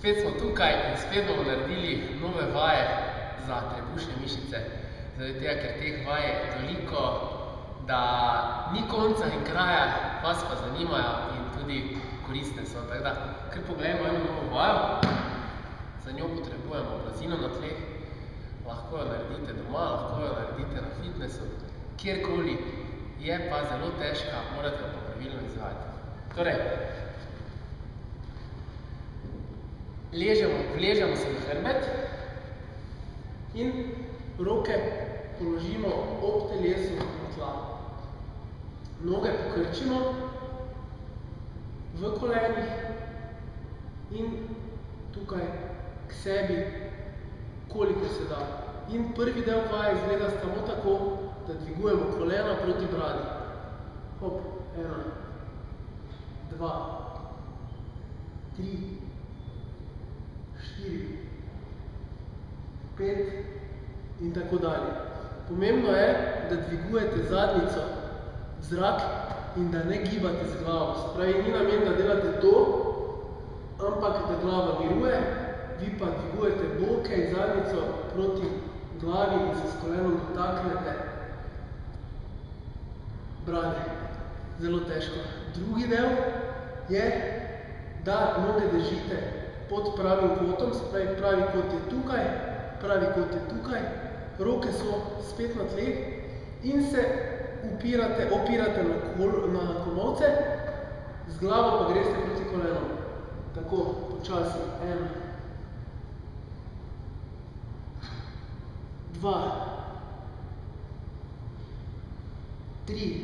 Spet smo tukaj in spet bomo naredili nove vaje za trebušne mišice. Zaradi tega, ker teh vaj je toliko, da ni konca in kraja, vas pa zanimajo in tudi koristne so. Tako da, kar pogledamo eno novo vajo. Za njo potrebujemo blazino na tleh. Lahko jo naredite doma, lahko jo naredite na fitnessu. Kjerkoli je pa zelo težka, morate jo pa pravilno izvajati. Torej, vležemo se na hrbet in roke položimo ob telesu na tla. Noge pokrčimo v kolenih in tukaj k sebi, koliko se da. In prvi del vaje izgleda samo tako, da dvigujemo kolena proti bradi. Hop, 1, 2, 3, 4, 5 in tako dalje. Pomembno je, da dvigujete zadnjico v zrak in da ne gibate z glavo. Se pravi, ni namen, da delate to, ampak da glava miruje, vi pa dvigujete boke in zadnjico proti glavi in se s kolenom dotaknete brade. Zelo težko. Drugi del je, da noge držite pod pravim kotom, se pravi, pravi kot je tukaj, pravi kot je tukaj, roke so spet na tleh in se opirate na komolce, z glavo pa greste proti kolenom. Tako, počasi. 1, 2, 3.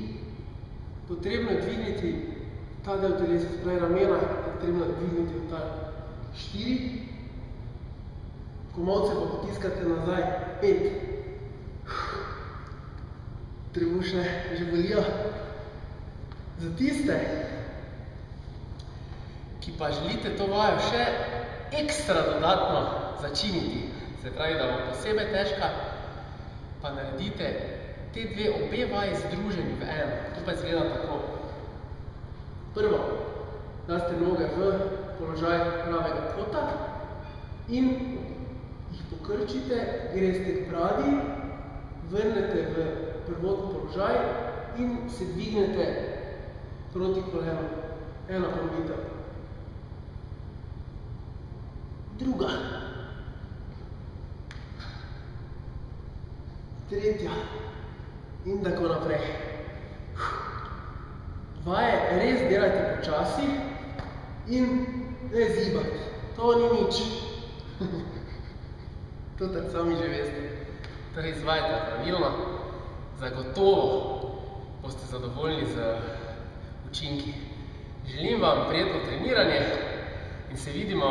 Potrebno je dvigniti ta del telesa, se pravi ramena, je potrebno dvigniti v ta 4. Komolce pa potiskate nazaj. 5. Trebušne že bolijo. Za tiste, ki pa želite to vajo še ekstra dodatno začiniti, se pravi, da bo posebej težka, pa naredite te obe vaji združeni v eno. To pa izgleda tako. Prvo, daste noge v položaj pravega kota in jih pokrčite, greste k bradi, vrnete v prvotni položaj in se dvignete proti kolenu. Ena ponovitev. Druga. Tretja. In tako naprej. Vaje res delajte počasi in ne zibati. To ni nič. To tako sami že veste. Torej izvajajte pravilno. Zagotovo boste zadovoljni z učinki. Želim vam prijetno treniranje in se vidimo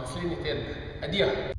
naslednji teden. Adijo!